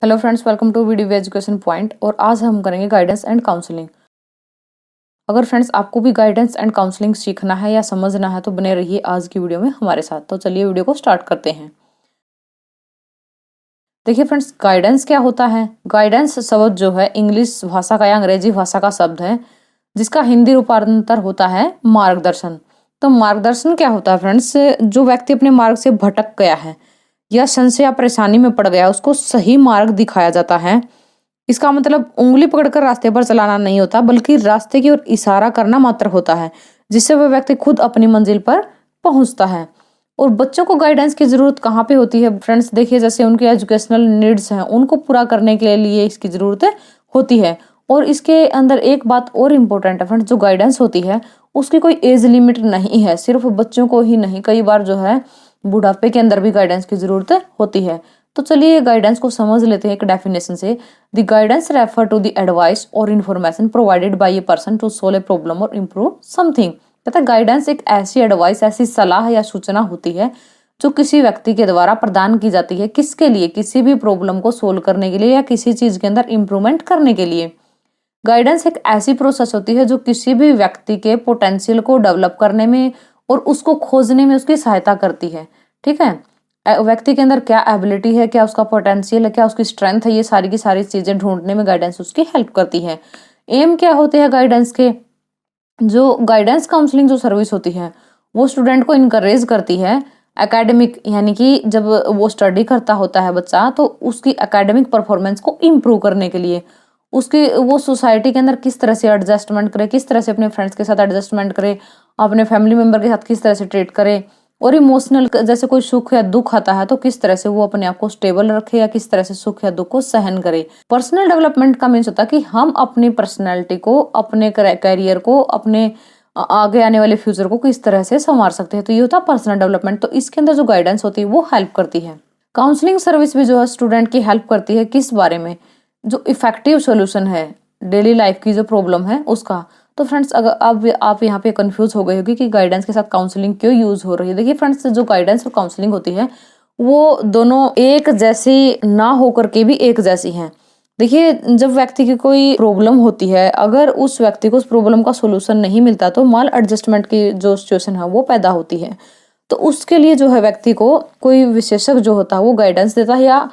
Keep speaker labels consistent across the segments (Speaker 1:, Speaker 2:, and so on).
Speaker 1: Hello friends, welcome to video education point. और आज हम करेंगे गाइडेंस एंड काउंसलिंग। अगर फ्रेंड्स आपको भी गाइडेंस एंड काउंसलिंग सीखना है या समझना है तो बने रहिए आज की वीडियो में हमारे साथ। तो चलिए वीडियो को स्टार्ट करते हैं। देखिए फ्रेंड्स, गाइडेंस क्या होता है। गाइडेंस शब्द जो है इंग्लिश भाषा का या अंग्रेजी भाषा का शब्द है, जिसका हिंदी रूपांतर होता है मार्गदर्शन। तो मार्गदर्शन क्या होता है फ्रेंड्स, जो व्यक्ति अपने मार्ग से भटक गया है या संशय या परेशानी में पड़ गया, उसको सही मार्ग दिखाया जाता है। इसका मतलब उंगली पकड़कर रास्ते पर चलाना नहीं होता, बल्कि रास्ते की ओर इशारा करना मात्र होता है, जिससे वह व्यक्ति खुद अपनी मंजिल पर पहुंचता है। और बच्चों को गाइडेंस की जरूरत कहाँ पे होती है फ्रेंड्स, देखिए जैसे उनके एजुकेशनल नीड्स हैं, उनको पूरा करने के लिए इसकी जरूरत होती है। और इसके अंदर एक बात और इम्पोर्टेंट है फ्रेंड्स, जो गाइडेंस होती है उसकी कोई एज लिमिट नहीं है, सिर्फ बच्चों को ही नहीं, कई बार जो है बुढ़ापे के अंदर भी गाइडेंस की जरूरत होती है। तो चलिए गाइडेंस को समझ लेते हैं एक डेफिनेशन से। The guidance refer to the advice और information provided by a person to solve a problem और इम्प्रूव समथिंग। कहता है गाइडेंस एक ऐसी एडवाइस, ऐसी सलाह या सूचना होती है जो किसी व्यक्ति के द्वारा प्रदान की जाती है। किसके लिए? किसी भी प्रॉब्लम को सोल्व करने के लिए या किसी चीज के अंदर इम्प्रूवमेंट करने के लिए। गाइडेंस एक ऐसी प्रोसेस होती है जो किसी भी व्यक्ति के पोटेंशियल को डेवलप करने में और उसको खोजने में उसकी सहायता करती है। ठीक है, व्यक्ति के अंदर क्या एबिलिटी है, क्या उसका पोटेंशियल है, क्या उसकी स्ट्रेंथ है, ये सारी की सारी चीजें ढूंढने में गाइडेंस उसकी हेल्प करती है। एम क्या होते हैं गाइडेंस के? जो गाइडेंस काउंसलिंग जो सर्विस होती है वो स्टूडेंट को इनकरेज करती है एकेडमिक, यानी कि जब वो स्टडी करता होता है बच्चा, तो उसकी एकेडमिक परफॉर्मेंस को इम्प्रूव करने के लिए उसकी वो सोसाइटी के अंदर किस तरह से एडजस्टमेंट करे, किस तरह से अपने फ्रेंड्स के साथ एडजस्टमेंट करे, अपने फैमिली मेंबर के साथ किस तरह से ट्रीट करे, और इमोशनल जैसे कोई सुख या दुख आता है तो किस तरह से वो अपने आप को स्टेबल रखे या किस तरह से सुख या दुख को सहन करे। पर्सनल डेवलपमेंट का मीन्स होता है कि हम अपनी पर्सनैलिटी को, अपने करियर को, अपने आगे आने वाले फ्यूचर को किस तरह से संवार सकते हैं। तो ये होता है पर्सनल डेवलपमेंट। तो इसके अंदर जो गाइडेंस होती है वो हेल्प करती है। काउंसलिंग सर्विस भी जो है स्टूडेंट की हेल्प करती है किस बारे में? जो इफेक्टिव सोल्यूशन है डेली लाइफ की जो प्रॉब्लम है उसका। तो फ्रेंड्स, अगर अब आप यहाँ पे कंफ्यूज हो गए होगी कि गाइडेंस के साथ काउंसलिंग क्यों यूज हो रही है। देखिए फ्रेंड्स, जो गाइडेंस और काउंसलिंग होती है वो दोनों एक जैसी ना होकर के भी एक जैसी हैं। देखिए, जब व्यक्ति की कोई प्रॉब्लम होती है, अगर उस व्यक्ति को उस प्रॉब्लम का सोल्यूशन नहीं मिलता तो माल एडजस्टमेंट की जो सिचुएशन है वो पैदा होती है। तो उसके लिए जो है व्यक्ति को कोई विशेषज्ञ जो होता है वो गाइडेंस देता है, या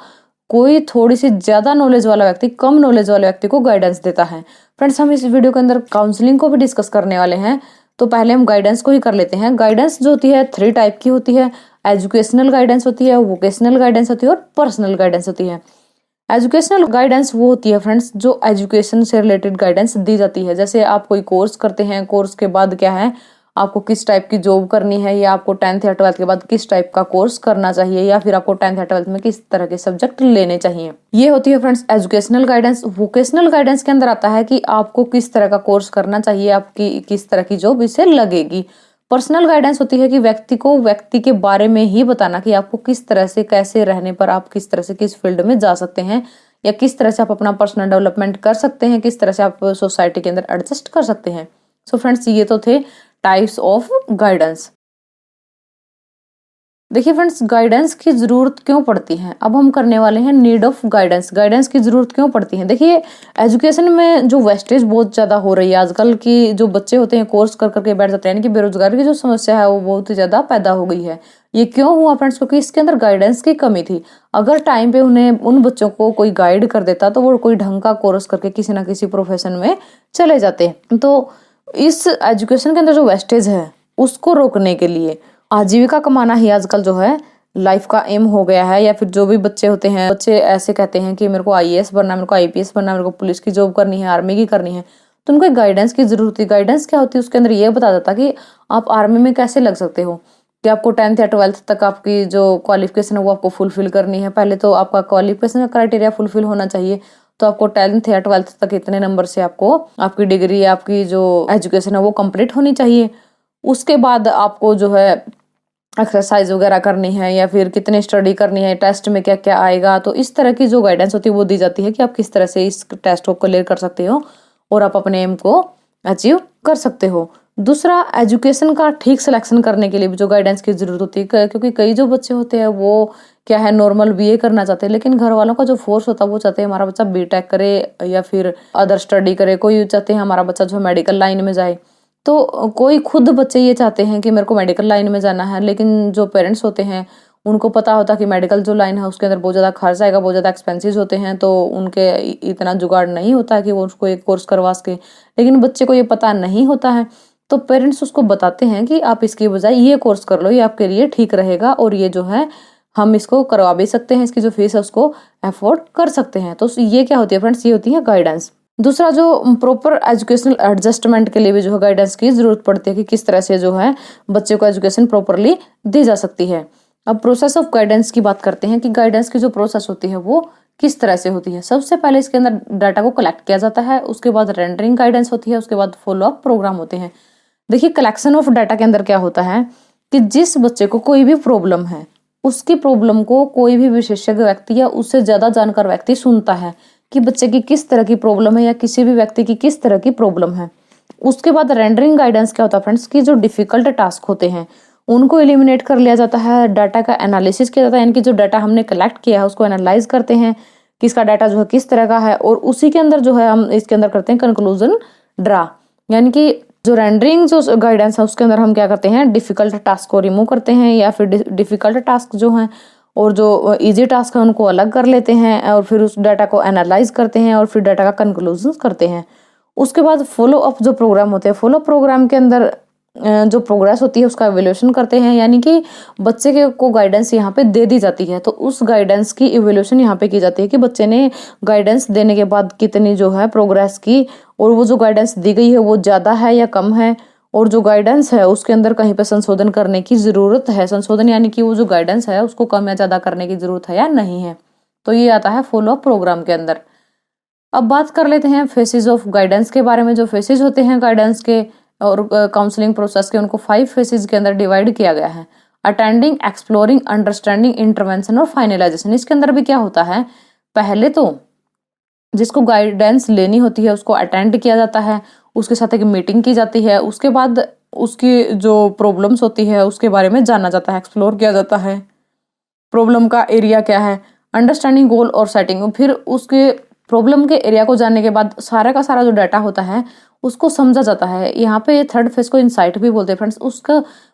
Speaker 1: कोई थोड़ी सी ज्यादा नॉलेज वाला व्यक्ति कम नॉलेज वाले व्यक्ति को गाइडेंस देता है। फ्रेंड्स, हम इस वीडियो के अंदर काउंसलिंग को भी डिस्कस करने वाले हैं, तो पहले हम गाइडेंस को ही कर लेते हैं। गाइडेंस जो होती है 3 टाइप की होती है। एजुकेशनल गाइडेंस होती है, वोकेशनल गाइडेंस होती है और पर्सनल गाइडेंस होती है। एजुकेशनल गाइडेंस वो होती है फ्रेंड्स जो एजुकेशन से रिलेटेड गाइडेंस दी जाती है। जैसे आप कोई कोर्स करते हैं, कोर्स के बाद क्या है, आपको किस टाइप की जॉब करनी है, या आपको 10th या 12th के बाद किस टाइप का कोर्स करना चाहिए, या फिर आपको 10th या 12th में किस तरह के सब्जेक्ट लेने चाहिए। ये होती है friends educational guidance. Vocational guidance के अंदर आता है कि आपको किस तरह का कोर्स करना चाहिए, आपकी किस तरह की जॉब इससे लगेगी। पर्सनल गाइडेंस होती है कि व्यक्ति को व्यक्ति के बारे में ही बताना कि आपको किस तरह से, कैसे रहने पर आप किस तरह से किस फील्ड में जा सकते हैं, या किस तरह से आप अपना पर्सनल डेवलपमेंट कर सकते हैं, किस तरह से आप सोसाइटी के अंदर एडजस्ट कर सकते हैं। सो फ्रेंड्स, ये तो थे टाइप्स ऑफ गाइडेंस। देखिए फ्रेंड्स, गाइडेंस की जरूरत क्यों पड़ती है, अब हम करने वाले हैं नीड ऑफ गाइडेंस। गाइडेंस की जरूरत क्यों पड़ती है? देखिए, एजुकेशन में जो वेस्टेज बहुत ज्यादा हो रही है आजकल की, जो बच्चे होते हैं कोर्स कर करके बैठ जाते हैं, यानी कि बेरोजगारी की जो समस्या है वो बहुत ही ज्यादा पैदा हो गई है। ये क्यों हुआ फ्रेंड्स? क्योंकि इसके अंदर गाइडेंस की कमी थी। अगर टाइम पे उन्हें, उन बच्चों को कोई गाइड कर देता तो वो कोई ढंग का कोर्स करके किसी ना किसी प्रोफेशन में चले जाते। तो इस एजुकेशन के अंदर जो वेस्टेज है उसको रोकने के लिए आजीविका कमाना ही आजकल जो है लाइफ का एम हो गया है। या फिर जो भी बच्चे होते हैं, बच्चे ऐसे कहते हैं कि मेरे को आईएएस बनना है, मेरे को आईपीएस बनना है, मेरे को पुलिस की जॉब करनी है, आर्मी की करनी है, तो उनको एक गाइडेंस की जरूरत है। गाइडेंस क्या होती है? उसके अंदर ये बता देता कि आप आर्मी में कैसे लग सकते हो, कि आपको 10th या 12th तक आपकी जो क्वालिफिकेशन है वो आपको फुलफिल करनी है। पहले तो आपका क्वालिफिकेशन का क्राइटेरिया फुलफिल होना चाहिए। तो आपको 10th या 12th तक इतने नंबर से आपको आपकी डिग्री, आपकी जो एजुकेशन है वो कंप्लीट होनी चाहिए। उसके बाद आपको जो है एक्सरसाइज वगैरह करनी है, या फिर कितनी स्टडी करनी है, टेस्ट में क्या क्या आएगा। तो इस तरह की जो गाइडेंस होती है वो दी जाती है कि आप किस तरह से इस टेस्ट को क्लियर कर सकते हो और आप अपने एम को अचीव कर सकते हो। दूसरा, एजुकेशन का ठीक सिलेक्शन करने के लिए भी जो गाइडेंस की जरूरत होती है, क्योंकि कई जो बच्चे होते हैं वो क्या है नॉर्मल बीए करना चाहते हैं, लेकिन घर वालों का जो फोर्स होता है वो चाहते हैं हमारा बच्चा बीटेक करे या फिर अदर स्टडी करे, कोई चाहते हैं हमारा बच्चा जो मेडिकल लाइन में जाए। तो कोई खुद बच्चे ये चाहते हैं कि मेरे को मेडिकल लाइन में जाना है, लेकिन जो पेरेंट्स होते हैं उनको पता होता है कि मेडिकल जो लाइन है उसके अंदर बहुत ज़्यादा खर्च आएगा, बहुत ज़्यादा एक्सपेंसिव होते हैं, तो उनके इतना जुगाड़ नहीं होता है कि वो उसको एक कोर्स करवा सके। लेकिन बच्चे को ये पता नहीं होता है, तो पेरेंट्स उसको बताते हैं कि आप इसकी बजाय ये कोर्स कर लो, ये आपके लिए ठीक रहेगा और ये जो है हम इसको करवा भी सकते हैं, इसकी जो फीस है उसको अफोर्ड कर सकते हैं। तो ये क्या होती है फ्रेंड्स, ये होती है गाइडेंस। दूसरा जो प्रॉपर एजुकेशनल एडजस्टमेंट के लिए भी जो है गाइडेंस की जरूरत पड़ती है कि किस तरह से जो है बच्चे को एजुकेशन प्रॉपरली दी जा सकती है। अब प्रोसेस ऑफ गाइडेंस की बात करते हैं कि गाइडेंस की जो प्रोसेस होती है वो किस तरह से होती है। सबसे पहले इसके अंदर डाटा को कलेक्ट किया जाता है, उसके बाद रेंडरिंग गाइडेंस होती है, उसके बाद फॉलो अप प्रोग्राम होते हैं। देखिए कलेक्शन ऑफ डाटा के अंदर क्या होता है कि जिस बच्चे को कोई भी प्रॉब्लम है उसकी प्रॉब्लम को कोई भी विशेषज्ञ व्यक्ति या उससे ज्यादा जानकार व्यक्ति सुनता है कि बच्चे की किस तरह की प्रॉब्लम है या किसी भी व्यक्ति की किस तरह की प्रॉब्लम है। उसके बाद रेंडरिंग गाइडेंस क्या होता है फ्रेंड्स की जो डिफिकल्ट टास्क होते हैं उनको एलिमिनेट कर लिया जाता है, डाटा का एनालिसिस किया जाता है, यानी कि जो डाटा हमने कलेक्ट किया है उसको एनालाइज करते हैं कि इसका डाटा जो है किस तरह का है, और उसी के अंदर जो है हम इसके अंदर करते हैं कंक्लूजन ड्रा। यानी कि जो रेंडरिंग जो गाइडेंस है उसके अंदर हम क्या करते हैं डिफिकल्ट टास्क को रिमूव करते हैं या फिर डिफिकल्ट टास्क जो हैं और जो इजी टास्क है उनको अलग कर लेते हैं और फिर उस डाटा को एनालाइज करते हैं और फिर डाटा का कंक्लूजन करते हैं। उसके बाद फॉलो अप जो प्रोग्राम होते हैं, फॉलो अप प्रोग्राम के अंदर जो प्रोग्रेस होती है उसका इवैल्यूएशन करते हैं, यानी कि बच्चे के को गाइडेंस यहाँ पे दे दी जाती है तो उस गाइडेंस की इवैल्यूएशन यहाँ पे की जाती है कि बच्चे ने गाइडेंस देने के बाद कितनी जो है प्रोग्रेस की और वो जो गाइडेंस दी गई है वो ज़्यादा है या कम है, और जो गाइडेंस है उसके अंदर कहीं पे संशोधन करने की ज़रूरत है, संशोधन यानी कि वो जो गाइडेंस है उसको कम या ज़्यादा करने की ज़रूरत है या नहीं है। तो ये आता है फॉलो अप प्रोग्राम के अंदर। अब बात कर लेते हैं फेसेज ऑफ गाइडेंस के बारे में। जो फेसेज होते हैं गाइडेंस के और काउंसलिंग प्रोसेस के उनको 5 फेसेज के अंदर डिवाइड किया गया है। अटेंडिंग, एक्सप्लोरिंग, अंडरस्टैंडिंग, इंटरवेंशन और फाइनलाइजेशन। इसके अंदर भी क्या होता है, पहले तो जिसको गाइडेंस लेनी होती है उसको अटेंड किया जाता है, उसके साथ एक मीटिंग की जाती है, उसके बाद उसकी जो प्रॉब्लम्स होती है उसके बारे में जाना जाता है, एक्सप्लोर किया जाता है, प्रॉब्लम का एरिया क्या है, अंडरस्टैंडिंग गोल और सेटिंग। फिर उसके प्रॉब्लम के एरिया को जानने के बाद सारा का सारा जो डाटा होता है उसको समझा जाता है। यहाँ पे थर्ड फेज को इनसाइट भी बोलते हैं फ्रेंड्स।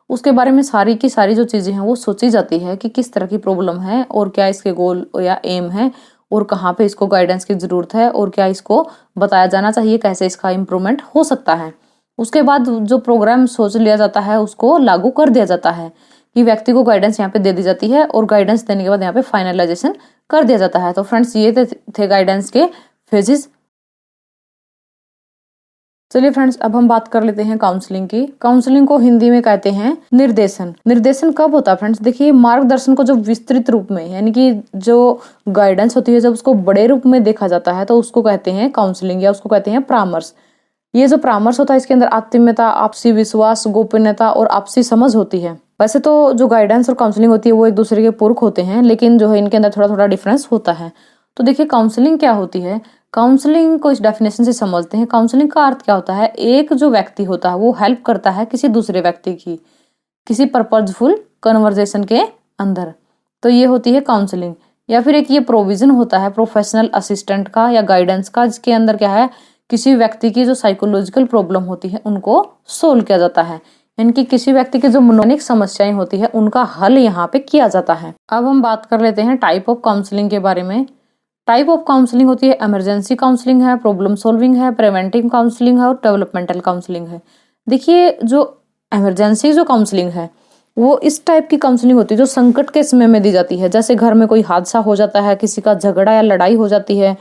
Speaker 1: उसके बारे में सारी की सारी जो चीज़ें हैं वो सोची जाती है कि किस तरह की प्रॉब्लम है और क्या इसके गोल या एम है और कहाँ पे इसको गाइडेंस की ज़रूरत है और क्या इसको बताया जाना चाहिए, कैसे इसका इम्प्रूवमेंट हो सकता है। उसके बाद जो प्रोग्राम सोच लिया जाता है उसको लागू कर दिया जाता है कि व्यक्ति को गाइडेंस यहाँ पे दे दी जाती है और गाइडेंस देने के बाद यहाँ पे फाइनलाइजेशन कर दिया जाता है। तो फ्रेंड्स ये थे गाइडेंस के फेजेस। चलिए फ्रेंड्स अब हम बात कर लेते हैं काउंसलिंग की। काउंसलिंग को हिंदी में कहते हैं निर्देशन। निर्देशन कब होता है फ्रेंड्स, देखिए मार्गदर्शन को जब विस्तृत रूप में यानी कि जो गाइडेंस होती है जब उसको बड़े रूप में देखा जाता है तो उसको कहते हैं काउंसलिंग या उसको कहते हैं परामर्श। ये जो परामर्श होता है इसके अंदर आत्मीयता, आपसी विश्वास, गोपनीयता और आपसी समझ होती है। वैसे तो जो गाइडेंस और काउंसलिंग होती है वो एक दूसरे के पूरक होते हैं, लेकिन जो है इनके अंदर थोड़ा थोड़ा डिफरेंस होता है। तो देखिए काउंसलिंग क्या होती है, काउंसलिंग को इस डेफिनेशन से समझते हैं। काउंसलिंग का अर्थ क्या होता है, एक जो व्यक्ति होता है वो हेल्प करता है किसी दूसरे व्यक्ति की किसी पर्पजफुल कन्वर्जेशन के अंदर, तो ये होती है काउंसलिंग। या फिर एक ये प्रोविजन होता है प्रोफेशनल असिस्टेंट का या गाइडेंस का, जिसके अंदर क्या है किसी व्यक्ति की जो साइकोलॉजिकल प्रॉब्लम होती है उनको सोल्व किया जाता है, यानी कि किसी व्यक्ति की जो मनोवैज्ञानिक समस्याएं होती है उनका हल यहाँ पे किया जाता है। अब हम बात कर लेते हैं टाइप ऑफ काउंसलिंग के बारे में। टाइप ऑफ काउंसलिंग होती है इमरजेंसी काउंसलिंग है, प्रॉब्लम सॉल्विंग है, प्रिवेंटिव काउंसलिंग है और डेवलपमेंटल काउंसलिंग है। देखिए जो इमरजेंसी जो काउंसलिंग है वो इस टाइप की काउंसलिंग होती है जो संकट के समय में दी जाती है। जैसे घर में कोई हादसा हो जाता है, किसी का झगड़ा या लड़ाई हो जाती है,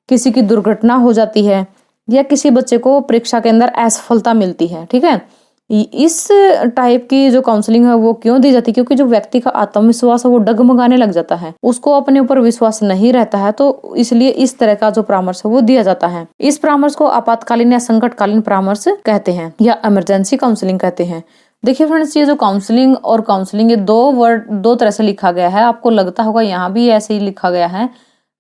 Speaker 1: किसी की दुर्घटना हो जाती है, या किसी बच्चे को परीक्षा के अंदर असफलता मिलती है, ठीक है। इस टाइप की जो काउंसलिंग है वो क्यों दी जाती है, क्योंकि जो व्यक्ति का आत्मविश्वास है वो डगमगाने लग जाता है, उसको अपने ऊपर विश्वास नहीं रहता है, तो इसलिए इस तरह का जो परामर्श है वो दिया जाता है। इस परामर्श को आपातकालीन या संकटकालीन परामर्श कहते हैं या इमरजेंसी काउंसलिंग कहते हैं। देखिए फ्रेंड्स ये जो काउंसलिंग और काउंसलिंग ये दो तरह से लिखा गया है। आपको लगता होगा यहाँ भी ऐसे ही लिखा गया है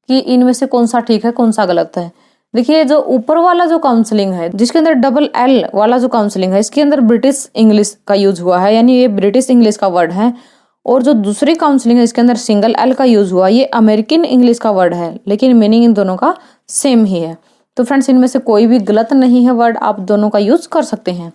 Speaker 1: कि इनमें से कौन सा ठीक है कौन सा गलत है। देखिए जो ऊपर वाला जो काउंसलिंग है जिसके अंदर डबल एल वाला जो काउंसलिंग है इसके अंदर ब्रिटिश इंग्लिश का यूज हुआ है, यानी ये ब्रिटिश इंग्लिश का वर्ड है। और जो दूसरी काउंसलिंग है इसके अंदर सिंगल एल का यूज हुआ, ये अमेरिकन इंग्लिश का वर्ड है लेकिन मीनिंग इन दोनों का सेम ही है। तो फ्रेंड्स इनमें से कोई भी गलत नहीं है वर्ड, आप दोनों का यूज कर सकते हैं।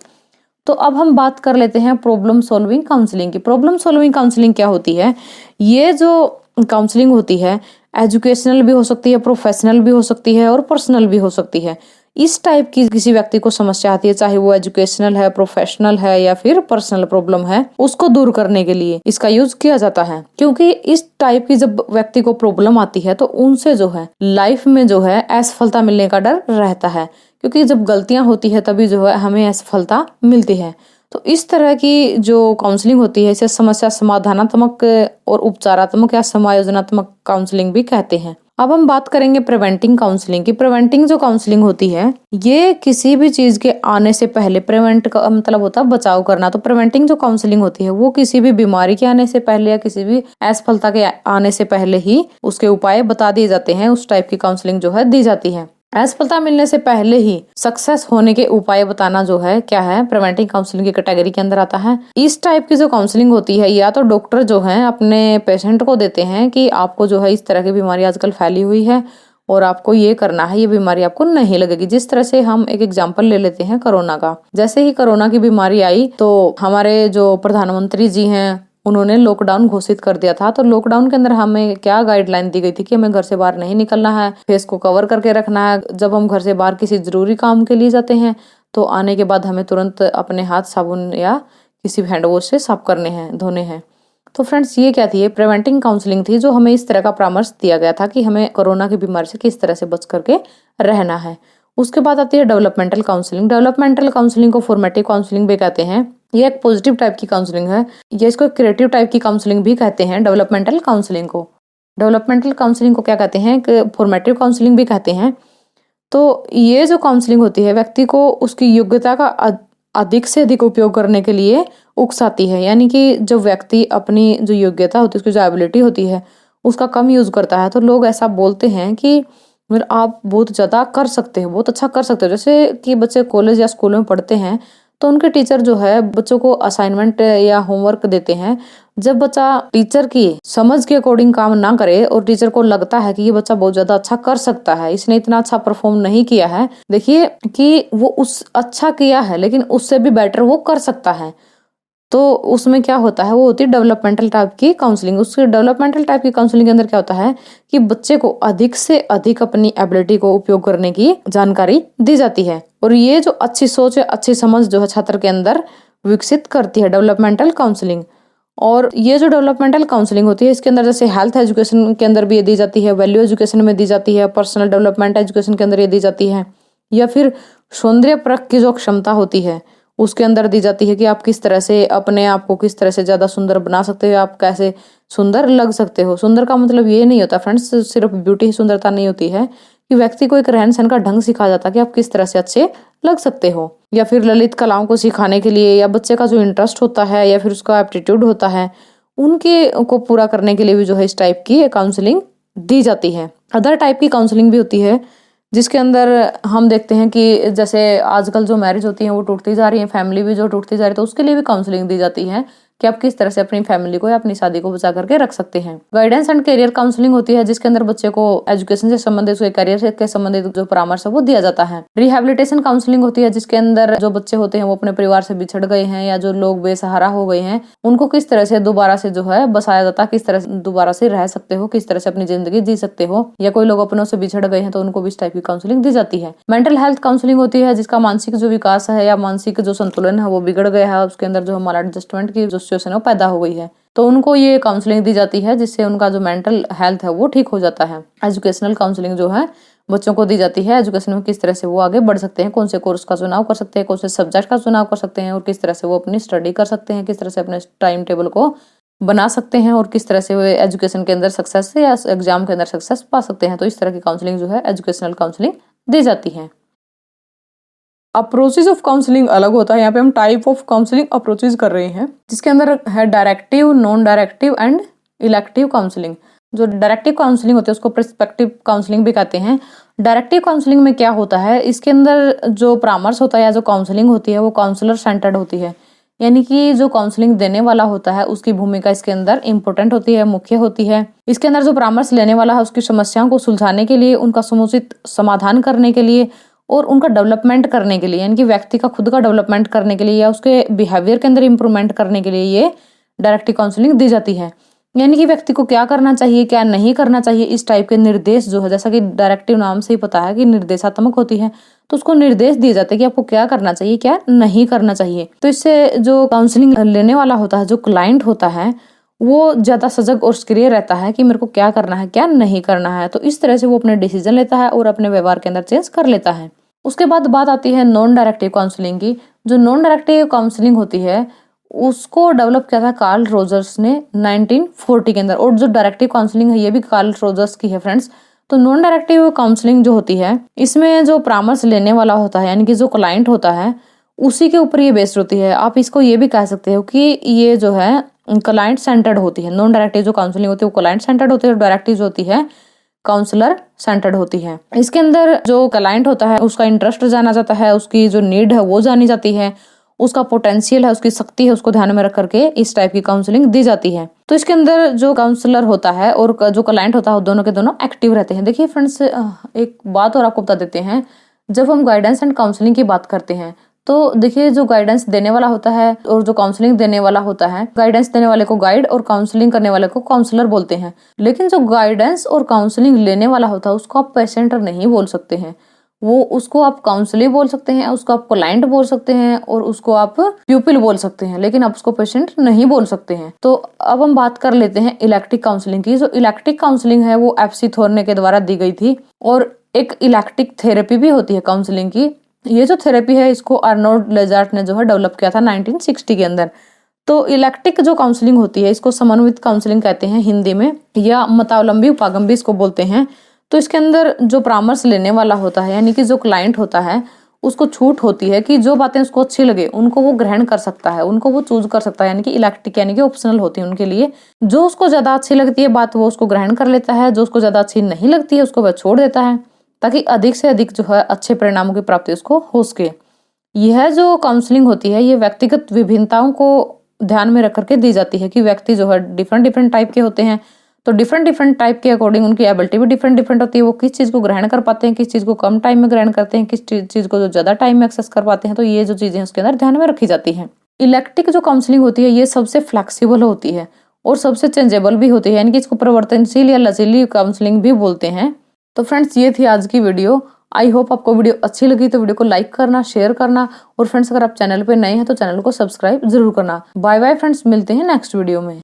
Speaker 1: तो अब हम बात कर लेते हैं प्रॉब्लम सॉल्विंग काउंसलिंग की। प्रॉब्लम सॉल्विंग काउंसलिंग क्या होती है? ये जो काउंसलिंग होती है एजुकेशनल भी हो सकती है, प्रोफेशनल भी हो सकती है और पर्सनल भी हो सकती है। इस टाइप की किसी व्यक्ति को समस्या आती है, चाहे वो एजुकेशनल है, प्रोफेशनल है या फिर पर्सनल प्रॉब्लम है, उसको दूर करने के लिए इसका यूज किया जाता है। क्योंकि इस टाइप की जब व्यक्ति को प्रॉब्लम आती है तो उनसे जो है लाइफ में जो है असफलता मिलने का डर रहता है, क्योंकि जब गलतियां होती है तभी जो है हमें असफलता मिलती है। तो इस तरह की जो काउंसलिंग होती है इसे समस्या समाधानात्मक और उपचारात्मक या समायोजनात्मक काउंसलिंग भी कहते हैं। अब हम बात करेंगे प्रिवेंटिंग काउंसलिंग की। प्रिवेंटिंग जो काउंसलिंग होती है ये किसी भी चीज के आने से पहले, प्रिवेंट का मतलब होता है बचाव करना, तो प्रिवेंटिंग जो काउंसलिंग होती है वो किसी भी बीमारी के आने से पहले या किसी भी असफलता के आने से पहले ही उसके उपाय बता दिए जाते हैं। उस टाइप की काउंसलिंग जो है दी जाती है। असफलता मिलने से पहले ही सक्सेस होने के उपाय बताना जो है क्या है, प्रिवेंटिंग काउंसलिंग की कैटेगरी के अंदर आता है। इस टाइप की जो काउंसलिंग होती है या तो डॉक्टर जो है अपने पेशेंट को देते हैं कि आपको जो है इस तरह की बीमारी आजकल फैली हुई है और आपको ये करना है, ये बीमारी आपको नहीं लगेगी। जिस तरह से हम एक एग्जांपल ले लेते हैं कोरोना का। जैसे ही कोरोना की बीमारी आई तो हमारे जो प्रधानमंत्री जी हैं उन्होंने लॉकडाउन घोषित कर दिया था। तो लॉकडाउन के अंदर हमें क्या गाइडलाइन दी गई थी कि हमें घर से बाहर नहीं निकलना है, फेस को कवर करके रखना है। जब हम घर से बाहर किसी जरूरी काम के लिए जाते हैं तो आने के बाद हमें तुरंत अपने हाथ साबुन या किसी हैंड वॉश से साफ करने हैं, धोने हैं। तो फ्रेंड्स ये क्या थी? प्रिवेंटिंग काउंसलिंग थी, जो हमें इस तरह का परामर्श दिया गया था कि हमें कोरोना की बीमारी से किस तरह से बच करके रहना है। उसके बाद आती है डेवलपमेंटल काउंसलिंग। डेवलपमेंटल काउंसलिंग को फॉर्मेटिव काउंसलिंग भी कहते हैं। ये एक पॉजिटिव टाइप की काउंसलिंग है, ये इसको क्रिएटिव टाइप की काउंसलिंग भी कहते हैं। डेवलपमेंटल काउंसलिंग को क्या कहते हैं कि फॉर्मेटिव काउंसलिंग भी कहते हैं। तो ये जो काउंसलिंग होती है व्यक्ति को उसकी योग्यता का अधिक से अधिक उपयोग करने के लिए उकसाती है। यानी कि जब व्यक्ति अपनी जो योग्यता होती है, उसकी जो एबिलिटी होती है उसका कम यूज करता है तो लोग ऐसा बोलते हैं कि आप बहुत ज्यादा कर सकते हो, बहुत अच्छा कर सकते हो। जैसे कि बच्चे कॉलेज या स्कूल में पढ़ते हैं तो उनके टीचर जो है बच्चों को असाइनमेंट या होमवर्क देते हैं। जब बच्चा टीचर की समझ के अकॉर्डिंग काम ना करे और टीचर को लगता है कि ये बच्चा बहुत ज्यादा अच्छा कर सकता है, इसने इतना अच्छा परफॉर्म नहीं किया है, देखिए कि वो उस अच्छा किया है लेकिन उससे भी बेटर वो कर सकता है, तो उसमें क्या होता है, वो होती है डेवलपमेंटल टाइप की काउंसलिंग। उसके डेवलपमेंटल टाइप की काउंसलिंग के अंदर क्या होता है कि बच्चे को अधिक से अधिक अपनी एबिलिटी को उपयोग करने की जानकारी दी जाती है और ये जो अच्छी सोच है, अच्छी समझ जो है छात्र के अंदर विकसित करती है डेवलपमेंटल काउंसलिंग। और ये जो डेवलपमेंटल काउंसलिंग होती है इसके अंदर जैसे हेल्थ एजुकेशन के अंदर भी ये दी जाती है, वैल्यू एजुकेशन में दी जाती है, पर्सनल डेवलपमेंट एजुकेशन के अंदर ये दी जाती है, या फिर सौंदर्य परख की जो क्षमता होती है उसके अंदर दी जाती है कि आप किस तरह से अपने आप को किस तरह से ज्यादा सुंदर बना सकते हो, आप कैसे सुंदर लग सकते हो। सुंदर का मतलब ये नहीं होता फ्रेंड्स सिर्फ ब्यूटी ही सुंदरता नहीं होती है, कि व्यक्ति को एक रहन सहन का ढंग सिखाया जाता है कि आप किस तरह से अच्छे लग सकते हो। या फिर ललित कलाओं को सिखाने के लिए या बच्चे का जो इंटरेस्ट होता है या फिर उसका एप्टीट्यूड होता है उनके को पूरा करने के लिए भी जो है इस टाइप की काउंसलिंग दी जाती है। अदर टाइप की काउंसलिंग भी होती है जिसके अंदर हम देखते हैं कि जैसे आजकल जो मैरिज होती है वो टूटती जा रही है, फैमिली भी जो टूटती जा रही है, तो उसके लिए भी काउंसलिंग दी जाती है कि आप किस तरह से अपनी फैमिली को या अपनी शादी को बचा करके रख सकते हैं। गाइडेंस एंड करियर काउंसलिंग होती है जिसके अंदर बच्चे को एजुकेशन से संबंधित, उसके करियर के संबंधित जो परामर्श है वो दिया जाता है। रिहेबिलिटेशन काउंसलिंग होती है जिसके अंदर जो बच्चे होते हैं वो अपने परिवार से बिछड़ गए हैं या जो लोग बेसहारा हो गए हैं उनको किस तरह से दोबारा से जो है बसाया जाता है, किस तरह से दोबारा से रह सकते हो, किस तरह से अपनी जिंदगी जी सकते हो, या कोई लोग अपनों से बिछड़ गए हैं तो उनको भी इस टाइप की काउंसलिंग दी जाती है। मेंटल हेल्थ काउंसलिंग होती है जिसका मानसिक जो विकास है या मानसिक जो संतुलन है वो बिगड़ गया है, उसके अंदर जो हमारा एडजस्टमेंट की जो सिचुएशन है वो पैदा हो गई है, तो उनको ये काउंसलिंग दी जाती है जिससे उनका जो मेंटल हेल्थ है वो ठीक हो जाता है। एजुकेशनल काउंसलिंग जो है बच्चों को दी जाती है, एजुकेशन में किस तरह से वो आगे बढ़ सकते हैं, कौन से कोर्स का चुनाव कर सकते हैं, कौन से सब्जेक्ट का चुनाव कर सकते हैं और किस तरह से वो अपनी स्टडी कर सकते हैं, किस तरह से अपने टाइम टेबल को बना सकते हैं और किस तरह से वो एजुकेशन के अंदर सक्सेस या एग्जाम के अंदर सक्सेस पा सकते हैं। तो इस तरह की काउंसलिंग जो है एजुकेशनल काउंसलिंग दी जाती है। अप्रोचेज ऑफ काउंसलिंग अलग होता है, यहाँ पे हम टाइप ऑफ काउंसलिंग अप्रोचेज कर रहे हैं जिसके अंदर है directive, non directive and elective counselling. जो डायरेक्टिव काउंसलिंग होती है उसको प्रिस्पेक्टिव काउंसलिंग भी कहते हैं। डायरेक्टिव काउंसलिंग में क्या होता है, इसके अंदर जो परामर्श होता है या जो काउंसलिंग होती है वो काउंसलर सेंटर्ड होती है, यानी कि जो काउंसलिंग देने वाला होता है उसकी भूमिका इसके अंदर इम्पोर्टेंट होती है, मुख्य होती है। इसके अंदर जो परामर्श लेने वाला है उसकी समस्याओं को सुलझाने के लिए, उनका समुचित समाधान करने के लिए और उनका डेवलपमेंट करने के लिए, यानी कि व्यक्ति का खुद का डेवलपमेंट करने के लिए या उसके बिहेवियर के अंदर इम्प्रूवमेंट करने के लिए ये डायरेक्टिव काउंसलिंग दी जाती है। यानी कि व्यक्ति को क्या करना चाहिए, क्या नहीं करना चाहिए, इस टाइप के निर्देश जो है, जैसा कि डायरेक्टिव नाम से ही पता है कि निर्देशात्मक होती है, तो उसको निर्देश दिए जाते हैं कि आपको क्या करना चाहिए, क्या नहीं करना चाहिए। तो इससे जो काउंसलिंग लेने वाला होता है, जो क्लाइंट होता है, वो ज्यादा सजग और सक्रिय रहता है कि मेरे को क्या करना है, क्या नहीं करना है। तो इस तरह से वो अपने डिसीजन लेता है और अपने व्यवहार के अंदर चेंज कर लेता है। उसके बाद बात आती है नॉन डायरेक्टिव काउंसलिंग की। जो नॉन डायरेक्टिव काउंसलिंग होती है उसको डेवलप किया था कार्ल रोजर्स ने 1940 के अंदर, और जो डायरेक्टिव काउंसलिंग है ये भी कार्ल रोजर्स की है फ्रेंड्स। तो नॉन डायरेक्टिव काउंसलिंग जो होती है इसमें जो परामर्श लेने वाला होता है, यानी कि जो क्लाइंट होता है, उसी के ऊपर ये बेस्ड होती है। आप इसको ये भी कह सकते हो कि ये जो है क्लाइंट सेंटर्ड होती है। नॉन डायरेक्टिव जो काउंसलिंग होती है वो क्लाइंट सेंटर्ड होती है और डायरेक्टिव जो होती है काउंसलर सेंटर्ड होती है। इसके अंदर जो क्लाइंट होता है उसका इंटरेस्ट जाना जाता है, उसकी जो नीड है वो जानी जाती है, उसका पोटेंशियल है, उसकी शक्ति है, उसको ध्यान में रख करके इस टाइप की काउंसलिंग दी जाती है। तो इसके अंदर जो काउंसलर होता है और जो क्लाइंट होता है दोनों के दोनों एक्टिव रहते हैं। देखिए फ्रेंड्स, एक बात और आपको बता देते हैं, जब हम गाइडेंस एंड काउंसलिंग की बात करते हैं तो देखिए जो गाइडेंस देने वाला होता है और जो काउंसलिंग देने वाला होता है, गाइडेंस देने वाले को गाइड और काउंसलिंग करने वाले को काउंसलर बोलते हैं। लेकिन जो गाइडेंस और काउंसलिंग लेने वाला होता है उसको आप पेशेंट नहीं बोल सकते हैं, वो उसको आप काउंसलर बोल सकते हैं, उसको आप क्लाइंट बोल सकते हैं और उसको आप प्यूपिल बोल सकते हैं, लेकिन आप उसको पेशेंट नहीं बोल सकते हैं। तो अब हम बात कर लेते हैं इलेक्ट्रिक काउंसलिंग की। जो इलेक्ट्रिक काउंसलिंग है वो एफसी थोर्ने के द्वारा दी गई थी और एक इलेक्ट्रिक थेरेपी भी होती है काउंसलिंग की। ये जो थेरेपी है इसको आर्नोल्ड लेजार्ट ने जो है डेवलप किया था 1960 के अंदर। तो इलेक्ट्रिक जो काउंसलिंग होती है इसको समन्वित काउंसलिंग कहते हैं हिंदी में, या मतावलंबी उपागंबी इसको बोलते हैं। तो इसके अंदर जो परामर्श लेने वाला होता है, यानी कि जो क्लाइंट होता है, उसको छूट होती है कि जो बातें उसको अच्छी लगे उनको वो ग्रहण कर सकता है, उनको वो चूज कर सकता है। यानी कि इलेक्ट्रिक यानी कि ऑप्शनल होती है उनके लिए। जो उसको ज्यादा अच्छी लगती है बात वो उसको ग्रहण कर लेता है, जो उसको ज्यादा अच्छी नहीं लगती है उसको वह छोड़ देता है, ताकि अधिक से अधिक जो है अच्छे परिणामों की प्राप्ति उसको हो सके। यह जो काउंसलिंग होती है ये व्यक्तिगत विभिन्नताओं को ध्यान में रख करके दी जाती है कि व्यक्ति जो है डिफरेंट डिफरेंट टाइप के होते हैं, तो डिफरेंट डिफरेंट टाइप के अकॉर्डिंग उनकी एबिलिटी भी डिफरेंट डिफरेंट होती है। वो किस चीज़ को ग्रहण कर पाते हैं, किस चीज़ को कम टाइम में ग्रहण करते हैं, किस चीज़ को जो ज़्यादा टाइम में एक्सेस कर पाते हैं। तो ये जो चीज़ें उसके अंदर ध्यान में रखी जाती हैं। इलेक्ट्रिक जो काउंसलिंग होती है ये सबसे फ्लेक्सिबल होती है और सबसे चेंजेबल भी होती है, यानी कि इसको परिवर्तनशील या लचीली काउंसलिंग भी बोलते हैं। तो फ्रेंड्स ये थी आज की वीडियो। आई होप आपको वीडियो अच्छी लगी तो वीडियो को लाइक करना, शेयर करना, और फ्रेंड्स अगर आप चैनल पे नए हैं तो चैनल को सब्सक्राइब जरूर करना। बाय बाय फ्रेंड्स, मिलते हैं नेक्स्ट वीडियो में।